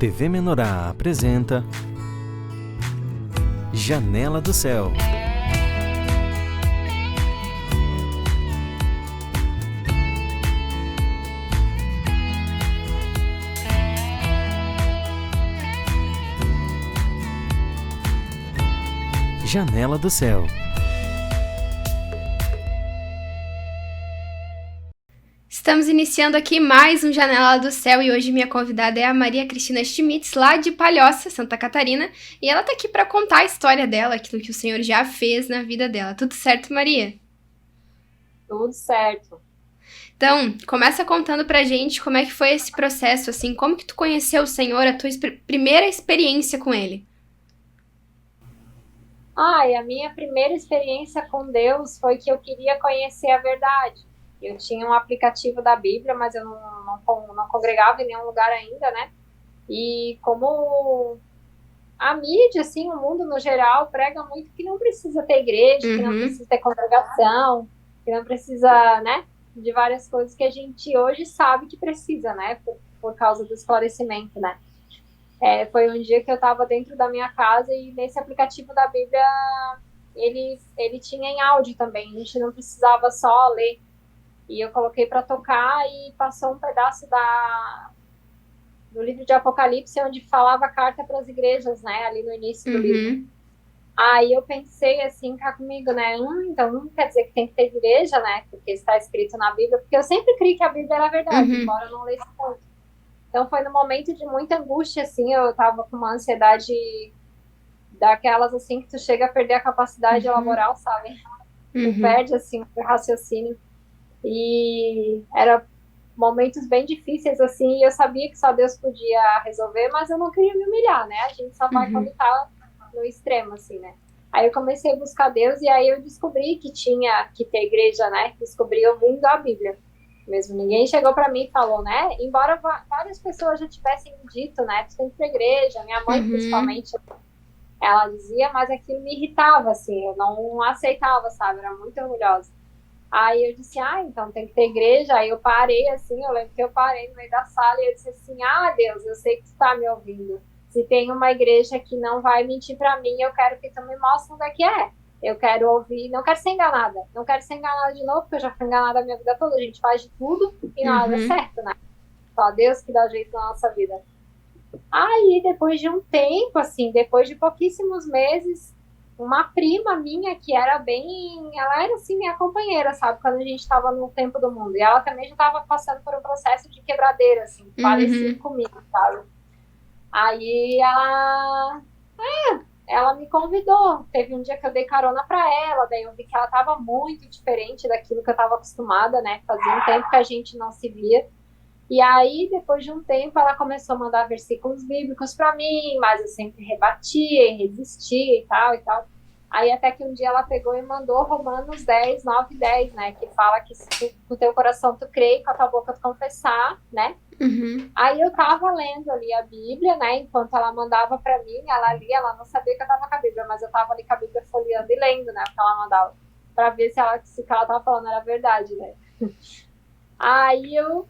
TV Menorá apresenta Janela do Céu. Janela do Céu. Estamos iniciando aqui mais um Janela do Céu e hoje minha convidada é a Maria Cristina Schmitz, lá de Palhoça, Santa Catarina, e ela tá aqui para contar a história dela, aquilo que o Senhor já fez na vida dela. Tudo certo, Maria? Tudo certo. Então, começa contando pra gente como é que foi esse processo, assim, como que tu conheceu o Senhor, a tua primeira experiência com Ele. A minha primeira experiência com Deus foi que eu queria conhecer a verdade. Eu tinha um aplicativo da Bíblia, mas eu não congregava em nenhum lugar ainda, né? E como a mídia, assim, o mundo no geral, prega muito que não precisa ter igreja, que não precisa ter congregação, que não precisa, né, de várias coisas que a gente hoje sabe que precisa, né, por causa do esclarecimento, né. Foi um dia que eu estava dentro da minha casa e nesse aplicativo da Bíblia ele tinha em áudio também, a gente não precisava só ler. E eu coloquei para tocar e passou um pedaço do livro de Apocalipse, onde falava a carta para as igrejas, né, ali no início do livro. Aí eu pensei assim, cá comigo, né, então não quer dizer que tem que ter igreja, né, porque está escrito na Bíblia, porque eu sempre criei que a Bíblia era verdade, embora eu não lesse muito. Então foi num momento de muita angústia, assim, eu tava com uma ansiedade daquelas, assim, que tu chega a perder a capacidade laboral, sabe? Tu perde, assim, o raciocínio. E era momentos bem difíceis, assim, e eu sabia que só Deus podia resolver, mas eu não queria me humilhar, né? A gente só vai quando tá no extremo, assim, né? Aí eu comecei a buscar Deus e aí eu descobri que tinha que ter igreja, né? Descobri ouvindo a Bíblia mesmo. Ninguém chegou para mim e falou, né? Embora várias pessoas já tivessem dito, né? Tu tem que ir pra igreja, minha mãe principalmente, ela dizia, mas aquilo me irritava, assim, eu não aceitava, sabe? Era muito orgulhosa. Aí eu disse, então tem que ter igreja. Aí eu parei, assim, eu lembro que eu parei no meio da sala e eu disse assim, Deus, eu sei que tu tá me ouvindo. Se tem uma igreja que não vai mentir pra mim, eu quero que tu me mostre onde é que é. Eu quero ouvir, não quero ser enganada. Não quero ser enganada de novo, porque eu já fui enganada a minha vida toda. A gente faz de tudo e nada dá certo, né? Só Deus que dá jeito na nossa vida. Aí, depois de um tempo, assim, depois de pouquíssimos meses, uma prima minha que era ela era assim minha companheira, sabe, quando a gente tava no tempo do mundo, e ela também já tava passando por um processo de quebradeira, assim, parecido comigo, sabe. Aí ela me convidou, teve um dia que eu dei carona pra ela, daí eu vi que ela tava muito diferente daquilo que eu tava acostumada, né, fazia um tempo que a gente não se via. E aí, depois de um tempo, ela começou a mandar versículos bíblicos para mim, mas eu sempre rebatia e resistia e tal e tal. Aí até que um dia ela pegou e mandou Romanos 10, 9 e 10, né? Que fala que se tu, com o teu coração tu crê e com a tua boca tu confessar, né? Aí eu tava lendo ali a Bíblia, né? Enquanto ela mandava para mim, ela lia, ela não sabia que eu tava com a Bíblia, mas eu tava ali com a Bíblia folheando e lendo, né? O que ela mandava, para ver se o que ela tava falando era verdade, né? Aí eu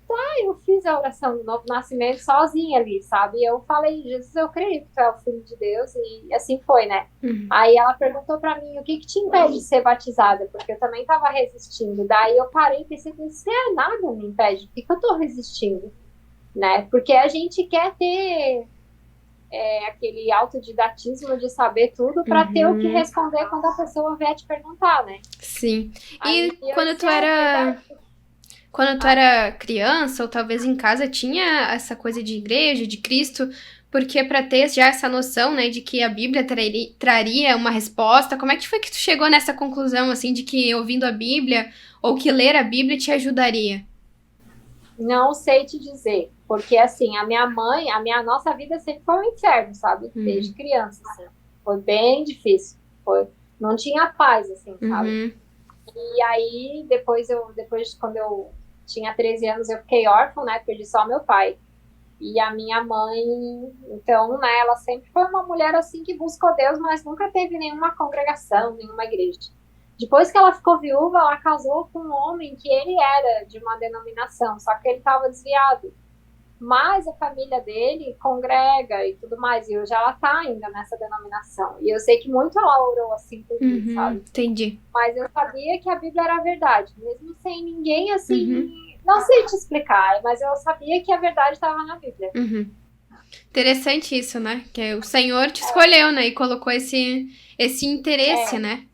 fiz a oração do novo nascimento sozinha ali, sabe? Eu falei, Jesus, eu creio que tu é o Filho de Deus, e assim foi, né? Aí ela perguntou pra mim, o que te impede de ser batizada? Porque eu também tava resistindo. Daí eu parei e pensei, nada me impede, por que eu tô resistindo? Né? Porque a gente quer ter aquele autodidatismo de saber tudo pra ter o que responder quando a pessoa vier te perguntar, né? Sim. Aí E quando tu era criança, ou talvez em casa, tinha essa coisa de igreja, de Cristo, porque para ter já essa noção, né, de que a Bíblia traria uma resposta, como é que foi que tu chegou nessa conclusão, assim, de que ouvindo a Bíblia, ou que ler a Bíblia te ajudaria? Não sei te dizer, porque assim, a nossa vida sempre foi um inferno, sabe? Desde criança, assim. Foi bem difícil, não tinha paz, assim, sabe? E aí, depois quando eu tinha 13 anos, eu fiquei órfã, né? Perdi só meu pai. E a minha mãe, então, né, ela sempre foi uma mulher assim que buscou Deus, mas nunca teve nenhuma congregação, nenhuma igreja. Depois que ela ficou viúva, ela casou com um homem que ele era de uma denominação, só que ele estava desviado. mas a família dele congrega e tudo mais, e hoje ela tá ainda nessa denominação. E eu sei que muito ela orou assim por mim, sabe? Entendi. Mas eu sabia que a Bíblia era a verdade, mesmo sem ninguém assim. Não sei te explicar, mas eu sabia que a verdade estava na Bíblia. Interessante isso, né? Que o Senhor te escolheu, né? E colocou esse interesse, né?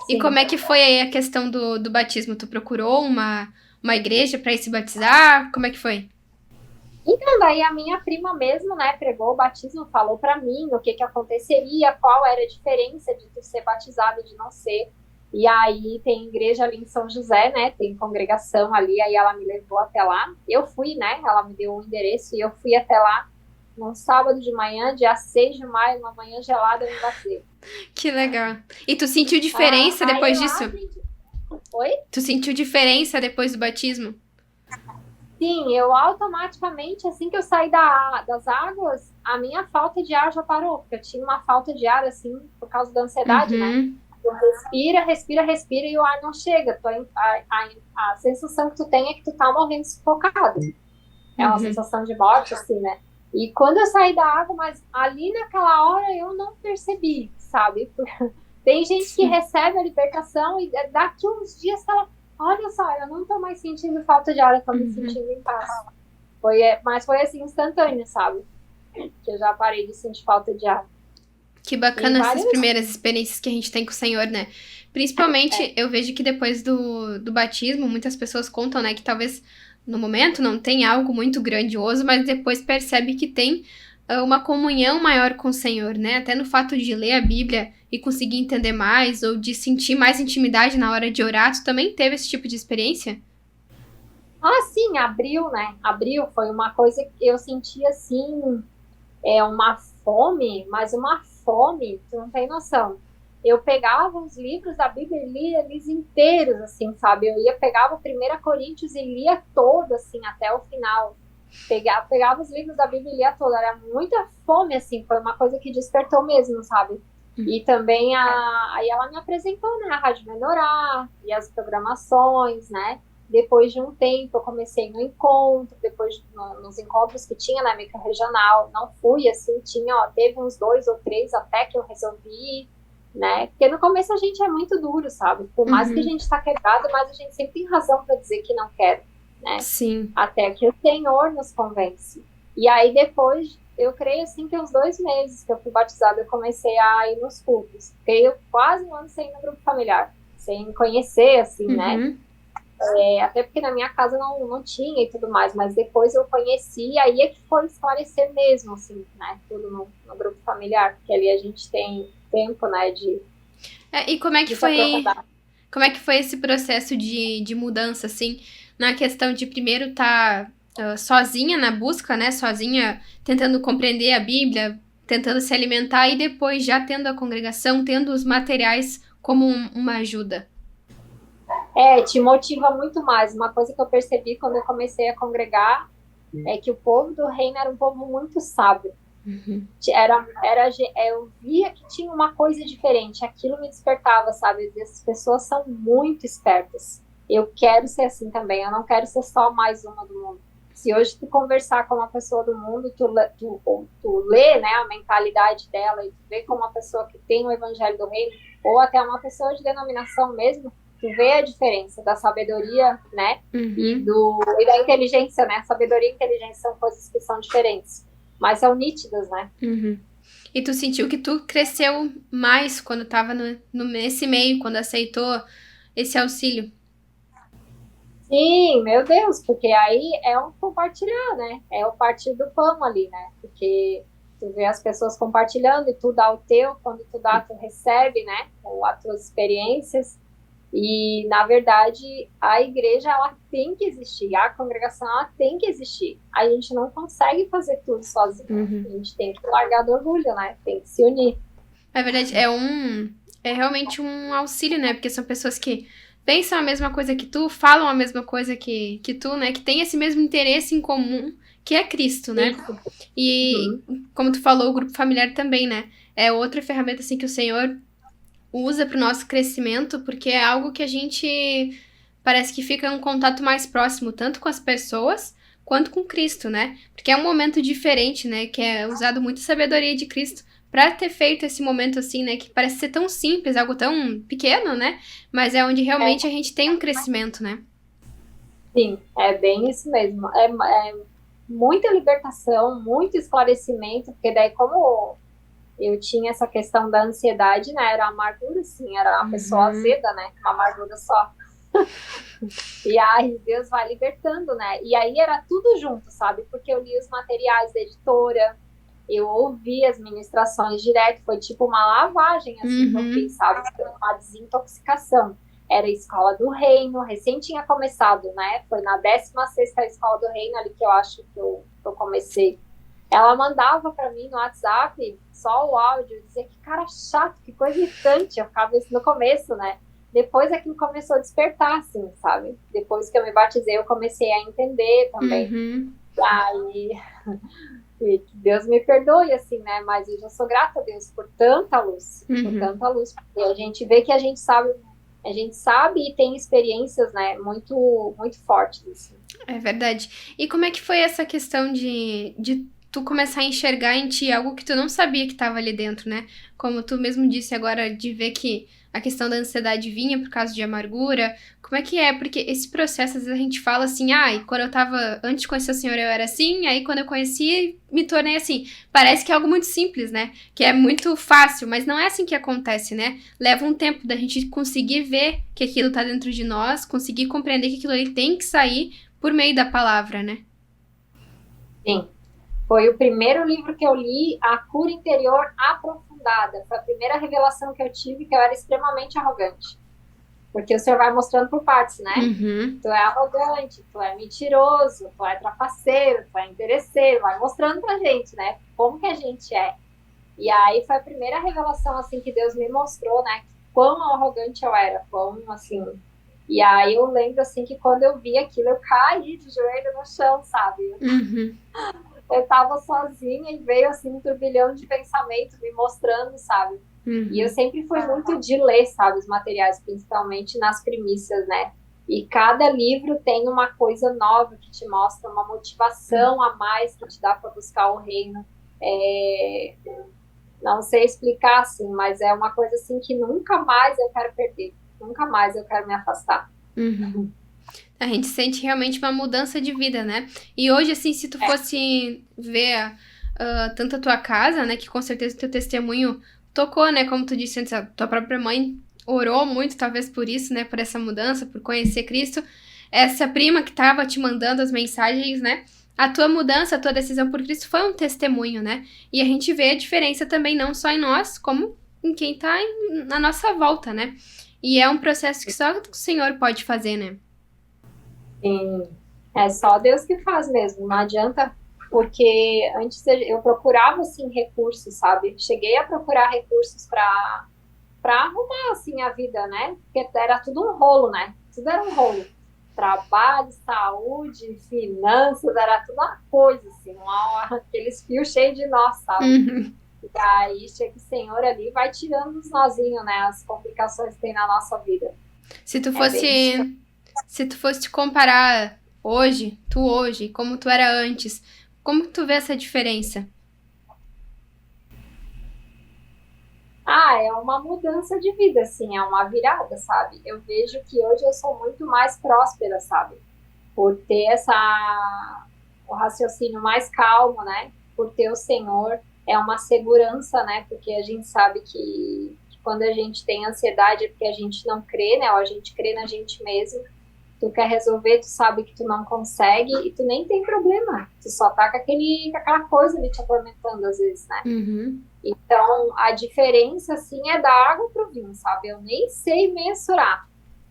E Sim. como é que foi aí a questão do batismo? Tu procurou uma igreja pra ir se batizar? Como é que foi? Então, daí a minha prima mesmo, né, pregou o batismo, falou pra mim o que aconteceria, qual era a diferença de tu ser batizado e de não ser. E aí tem igreja ali em São José, né, tem congregação ali, aí ela me levou até lá. Eu fui, né, ela me deu o endereço e eu fui até lá num sábado de manhã, dia 6 de maio, uma manhã gelada, eu me batizei. Que legal. E tu sentiu diferença depois disso? Oi? Tu sentiu diferença depois do batismo? Sim, eu automaticamente, assim que eu saí das águas, a minha falta de ar já parou, porque eu tinha uma falta de ar, assim, por causa da ansiedade, né? Tu respira e o ar não chega. A sensação que tu tem é que tu tá morrendo sufocado. É uma sensação de morte, assim, né? E quando eu saí da água, mas ali naquela hora eu não percebi, sabe? Tem gente que recebe a libertação e daqui uns dias ela, olha só, eu não tô mais sentindo falta de ar, eu tô me sentindo em paz. Mas foi assim, instantâneo, sabe? Que eu já parei de sentir falta de ar. Que bacana essas primeiras experiências que a gente tem com o Senhor, né? Principalmente, eu vejo que depois do batismo, muitas pessoas contam, né, que talvez no momento não tenha algo muito grandioso, mas depois percebe que tem uma comunhão maior com o Senhor, né? Até no fato de ler a Bíblia e conseguir entender mais, ou de sentir mais intimidade na hora de orar. Tu também teve esse tipo de experiência? Ah, sim, abril, né? Abril foi uma coisa que eu senti assim, uma fome, mas uma fome, tu não tem noção. Eu pegava os livros da Bíblia e lia eles inteiros, assim, sabe? Pegava o 1 Coríntios e lia todo, assim, até o final. Pegava os livros da Bíblia e lia todo. Era muita fome, assim, foi uma coisa que despertou mesmo, sabe? E também aí ela me apresentou, né, a Rádio Menorá e as programações, né? Depois de um tempo, eu comecei no encontro, depois nos encontros que tinha na microrregional, não fui assim, teve uns 2 ou 3 até que eu resolvi, né? Porque no começo a gente é muito duro, sabe? Por mais que a gente tá quebrado, mas a gente sempre tem razão para dizer que não quer, né? Sim. Até que o Senhor nos convence. E aí depois, eu creio assim que uns 2 meses que eu fui batizada, eu comecei a ir nos cultos. Fiquei quase um ano sem ir no grupo familiar, sem me conhecer, assim, né? Até porque na minha casa não tinha e tudo mais, mas depois eu conheci, aí é que foi esclarecer mesmo, assim, né, tudo no grupo familiar, porque ali a gente tem tempo, né, e como é que foi esse processo de mudança, assim, na questão de primeiro estar sozinha na busca, né, sozinha tentando compreender a Bíblia, tentando se alimentar, e depois já tendo a congregação, tendo os materiais como uma ajuda? Te motiva muito mais. Uma coisa que eu percebi quando eu comecei a congregar é que o povo do reino era um povo muito sábio. Eu via que tinha uma coisa diferente, aquilo me despertava, sabe? Essas pessoas são muito espertas. Eu quero ser assim também, eu não quero ser só mais uma do mundo. Se hoje tu conversar com uma pessoa do mundo, tu lê, né, a mentalidade dela e tu vê como uma pessoa que tem o evangelho do reino, ou até uma pessoa de denominação mesmo, tu vê a diferença da sabedoria, né, e da inteligência, né? Sabedoria e inteligência são coisas que são diferentes, mas são nítidas, né? E tu sentiu que tu cresceu mais quando tava nesse meio, quando aceitou esse auxílio? Sim, meu Deus, porque aí é um compartilhar, né? É o partir do pão ali, né? Porque tu vê as pessoas compartilhando e tu dá o teu, quando tu dá, tu recebe, né? Com as tuas experiências. E, na verdade, a igreja, ela tem que existir, a congregação, ela tem que existir. A gente não consegue fazer tudo sozinho. A gente tem que largar do orgulho, né? Tem que se unir. Na verdade, é realmente um auxílio, né? Porque são pessoas que pensam a mesma coisa que tu, falam a mesma coisa que tu, né? Que tem esse mesmo interesse em comum, que é Cristo, né? E, como tu falou, o grupo familiar também, né? É outra ferramenta, assim, que o Senhor usa para o nosso crescimento, porque é algo que a gente parece que fica em um contato mais próximo, tanto com as pessoas, quanto com Cristo, né? Porque é um momento diferente, né? Que é usado muito a sabedoria de Cristo pra ter feito esse momento assim, né? Que parece ser tão simples, algo tão pequeno, né? Mas é onde realmente a gente tem um crescimento, né? Sim, é bem isso mesmo. É muita libertação, muito esclarecimento, porque daí como eu tinha essa questão da ansiedade, né? Era amargura, sim, era uma pessoa azeda, né? Uma amargura só. E aí Deus vai libertando, né? E aí era tudo junto, sabe? Porque eu li os materiais da editora, eu ouvi as ministrações direto, foi tipo uma lavagem, assim, que eu fiz, sabe? Uma desintoxicação. Era a Escola do Reino, recém tinha começado, né? Foi na 16ª Escola do Reino ali que eu acho que eu comecei. Ela mandava para mim no WhatsApp só o áudio, eu dizia que cara chato, que coisa irritante. Eu ficava isso no começo, né? Depois é que começou a despertar, assim, sabe? Depois que eu me batizei, eu comecei a entender também. Aí, que Deus me perdoe, assim, né? Mas eu já sou grata a Deus por tanta luz, por tanta luz. Porque a gente vê que a gente sabe e tem experiências, né, muito, muito fortes, assim. É verdade. E como é que foi essa questão de tu começar a enxergar em ti algo que tu não sabia que estava ali dentro, né? Como tu mesmo disse agora, de ver que a questão da ansiedade vinha por causa de amargura. Como é que é? Porque esse processo, às vezes a gente fala assim, e quando eu tava, antes de conhecer o Senhor eu era assim, aí quando eu conheci, me tornei assim. Parece que é algo muito simples, né? Que é muito fácil, mas não é assim que acontece, né? Leva um tempo da gente conseguir ver que aquilo tá dentro de nós, conseguir compreender que aquilo ali tem que sair por meio da palavra, né? Sim. Foi o primeiro livro que eu li, A Cura Interior Aprofundada. Foi a primeira revelação que eu tive que eu era extremamente arrogante. Porque o Senhor vai mostrando por partes, né? Tu é arrogante, tu é mentiroso, tu é trapaceiro, tu é interesseiro. Vai mostrando pra gente, né? Como que a gente é. E aí foi a primeira revelação, assim, que Deus me mostrou, né? Quão arrogante eu era, quão, assim... E aí eu lembro, assim, que quando eu vi aquilo, eu caí de joelho no chão, sabe? Eu tava sozinha e veio, assim, um turbilhão de pensamento me mostrando, sabe? E eu sempre fui muito de ler, sabe, os materiais, principalmente nas primícias, né? E cada livro tem uma coisa nova que te mostra, uma motivação a mais que te dá para buscar o reino. Não sei explicar, assim, mas é uma coisa, assim, que nunca mais eu quero perder. Nunca mais eu quero me afastar. A gente sente realmente uma mudança de vida, né? E hoje, assim, se tu fosse ver tanto a tua casa, né? Que com certeza o teu testemunho tocou, né? Como tu disse antes, a tua própria mãe orou muito, talvez por isso, né? Por essa mudança, por conhecer Cristo. Essa prima que tava te mandando as mensagens, né? A tua mudança, a tua decisão por Cristo foi um testemunho, né? E a gente vê a diferença também, não só em nós, como em quem tá na nossa volta, né? E é um processo que só o Senhor pode fazer, né? Sim, é só Deus que faz mesmo, não adianta, porque antes eu procurava, assim, recursos, sabe? Cheguei a procurar recursos para arrumar, assim, a vida, né? Porque era tudo um rolo, né? Tudo era um rolo. Trabalho, saúde, finanças, era tudo uma coisa, assim, aqueles fios cheios de nó, sabe? E aí chega o Senhor ali e vai tirando os nozinhos, né? As complicações que tem na nossa vida. Se tu fosse te comparar hoje, como tu era antes, como que tu vê essa diferença? É uma mudança de vida, assim, é uma virada, sabe? Eu vejo que hoje eu sou muito mais próspera, sabe? Por ter o raciocínio mais calmo, né? Por ter o Senhor, é uma segurança, né? Porque a gente sabe que quando a gente tem ansiedade é porque a gente não crê, né? Ou a gente crê na gente mesmo. Tu quer resolver, tu sabe que tu não consegue e tu nem tem problema. Tu só tá com aquela coisa ali te atormentando às vezes, né? Então, a diferença, assim, é da água pro vinho, sabe? Eu nem sei mensurar.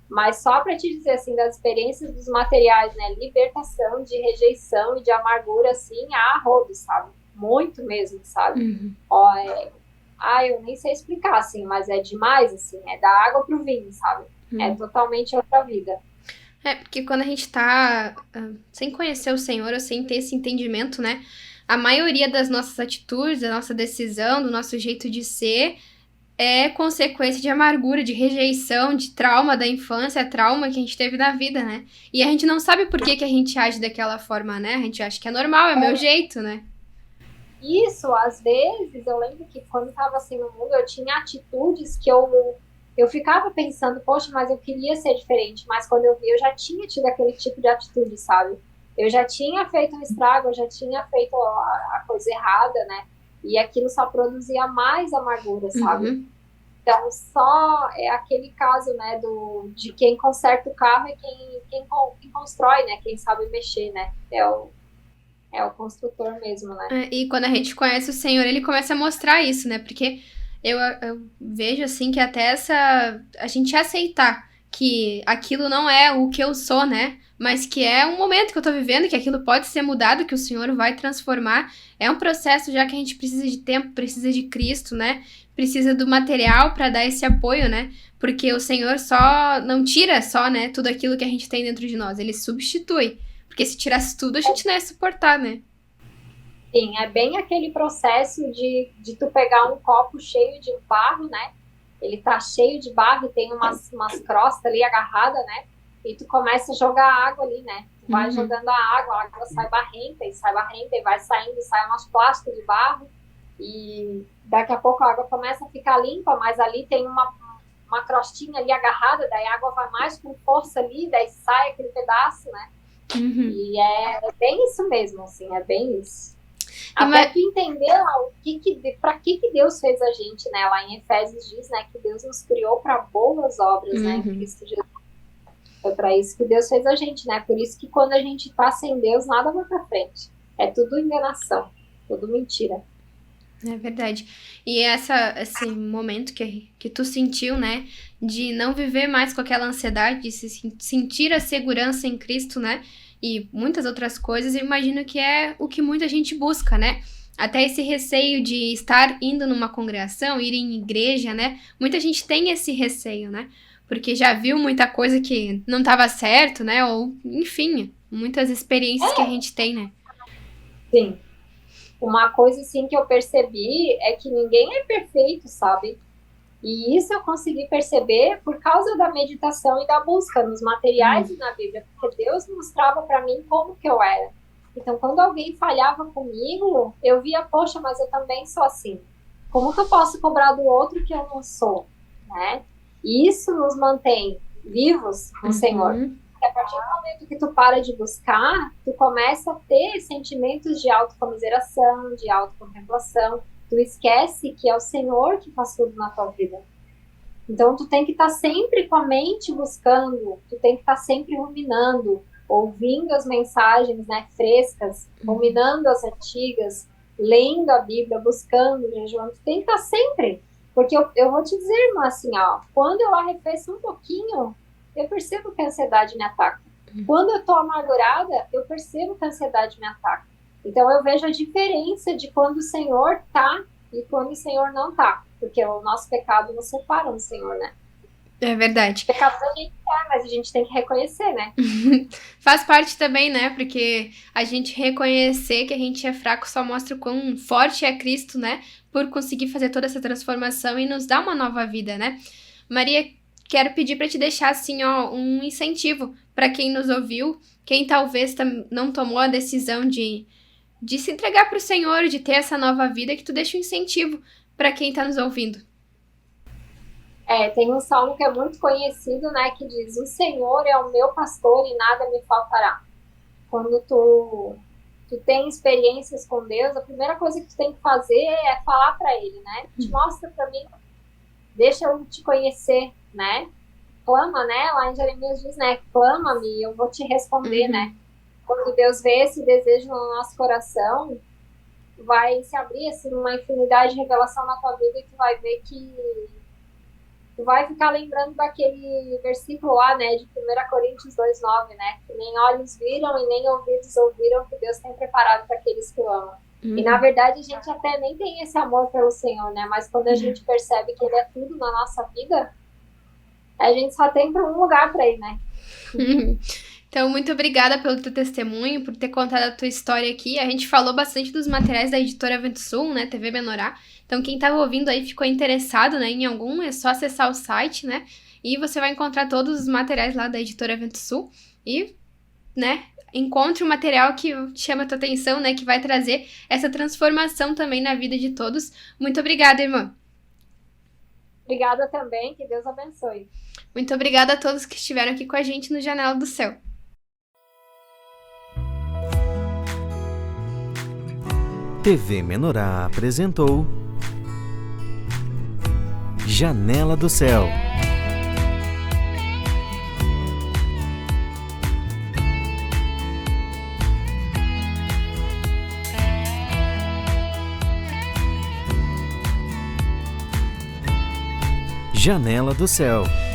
Mas só para te dizer, assim, das experiências dos materiais, né? Libertação de rejeição e de amargura, assim, a rodo, sabe? Muito mesmo, sabe? Eu nem sei explicar, assim, mas é demais, assim. É da água pro vinho, sabe? É totalmente outra vida. Porque quando a gente tá sem conhecer o Senhor, ou sem ter esse entendimento, né? A maioria das nossas atitudes, da nossa decisão, do nosso jeito de ser, é consequência de amargura, de rejeição, de trauma da infância, trauma que a gente teve na vida, né? E a gente não sabe por que a gente age daquela forma, né? A gente acha que é normal, é o meu jeito, né? Isso, às vezes, eu lembro que quando estava assim no mundo, eu tinha atitudes que eu ficava pensando, poxa, mas eu queria ser diferente. Mas quando eu vi, eu já tinha tido aquele tipo de atitude, sabe? Eu já tinha feito um estrago, eu já tinha feito a coisa errada, né? E aquilo só produzia mais amargura, sabe? Uhum. Então, só é aquele caso, né, de quem conserta o carro e quem constrói, né? Quem sabe mexer, né? É o construtor mesmo, né? E quando a gente conhece o Senhor, ele começa a mostrar isso, né? Porque eu vejo, assim, que até a gente aceitar que aquilo não é o que eu sou, né? Mas que é um momento que eu tô vivendo, que aquilo pode ser mudado, que o Senhor vai transformar. É um processo já que a gente precisa de tempo, precisa de Cristo, né? Precisa do material para dar esse apoio, né? Porque o Senhor só não tira só, né, tudo aquilo que a gente tem dentro de nós, ele substitui. Porque se tirasse tudo, a gente não ia suportar, né? Sim, é bem aquele processo de tu pegar um copo cheio de barro, né? Ele tá cheio de barro e tem umas crostas ali agarradas, né? E tu começa a jogar água ali, né? Tu vai jogando a água sai barrenta e vai saindo, e sai umas plásticas de barro. E daqui a pouco a água começa a ficar limpa, mas ali tem uma crostinha ali agarrada, daí a água vai mais com força ali, daí sai aquele pedaço, né? Uhum. E é bem isso mesmo, assim, é bem isso. Até tu entender para que Deus fez a gente, né? Lá em Efésios diz, né, que Deus nos criou para boas obras, né? Em Cristo Jesus. Foi para isso que Deus fez a gente, né? Por isso que quando a gente tá sem Deus, nada vai para frente. É tudo enganação, tudo mentira. É verdade. E esse momento que tu sentiu, né, de não viver mais com aquela ansiedade, de sentir a segurança em Cristo, né, e muitas outras coisas, eu imagino que é o que muita gente busca, né? Até esse receio de estar indo numa congregação, ir em igreja, né? Muita gente tem esse receio, né? Porque já viu muita coisa que não estava certo, né? Ou, enfim, muitas experiências que a gente tem, né? Sim. Uma coisa, assim, que eu percebi é que ninguém é perfeito, sabe? E isso eu consegui perceber por causa da meditação e da busca nos materiais e na Bíblia, porque Deus mostrava para mim como que eu era. Então, quando alguém falhava comigo, eu via, poxa, mas eu também sou assim. Como que eu posso cobrar do outro que eu não sou, né? E isso nos mantém vivos com o Senhor. Porque a partir do momento que tu para de buscar, tu começa a ter sentimentos de autocomiseração, de autocontemplação. Tu esquece que é o Senhor que faz tudo na tua vida. Então, tu tem que estar sempre com a mente buscando, tu tem que estar sempre ruminando, ouvindo as mensagens, né, frescas, ruminando as antigas, lendo a Bíblia, buscando, jejuando. Tu tem que estar sempre. Porque eu vou te dizer, irmã, assim, ó, quando eu arrefeço um pouquinho, eu percebo que a ansiedade me ataca. Quando eu tô amargurada, eu percebo que a ansiedade me ataca. Então, eu vejo a diferença de quando o Senhor tá e quando o Senhor não tá. Porque o nosso pecado nos separa do Senhor, né? É verdade. Pecados a gente mas a gente tem que reconhecer, né? Faz parte também, né? Porque a gente reconhecer que a gente é fraco só mostra o quão forte é Cristo, né? Por conseguir fazer toda essa transformação e nos dar uma nova vida, né? Maria, quero pedir para te deixar, assim, ó, um incentivo para quem nos ouviu, quem talvez não tomou a decisão de se entregar para o Senhor, de ter essa nova vida, que tu deixa um incentivo para quem tá nos ouvindo. Tem um salmo que é muito conhecido, né, que diz: o Senhor é o meu pastor e nada me faltará. Quando tu tem experiências com Deus, a primeira coisa que tu tem que fazer é falar para Ele, né? Te mostra para mim, deixa eu te conhecer, né? Clama, né? Lá em Jeremias diz, né? Clama-me e eu vou te responder, né? Quando Deus vê esse desejo no nosso coração, vai se abrir assim uma infinidade de revelação na tua vida e tu vai ver que tu vai ficar lembrando daquele versículo lá, né, de 1 Coríntios 2:9, né, que nem olhos viram e nem ouvidos ouviram que Deus tem preparado para aqueles que o amam. E na verdade a gente até nem tem esse amor pelo Senhor, né, mas quando a gente percebe que Ele é tudo na nossa vida, a gente só tem para um lugar para ir, né. Então, muito obrigada pelo teu testemunho, por ter contado a tua história aqui. A gente falou bastante dos materiais da editora Vento Sul, né, TV Menorá. Então, quem estava ouvindo aí ficou interessado, né, em algum, é só acessar o site, né, e você vai encontrar todos os materiais lá da editora Vento Sul e, né, encontre um material que chama a tua atenção, né, que vai trazer essa transformação também na vida de todos. Muito obrigada, irmã. Obrigada também, que Deus abençoe. Muito obrigada a todos que estiveram aqui com a gente no Janela do Céu. TV Menorá apresentou Janela do Céu. Janela do Céu.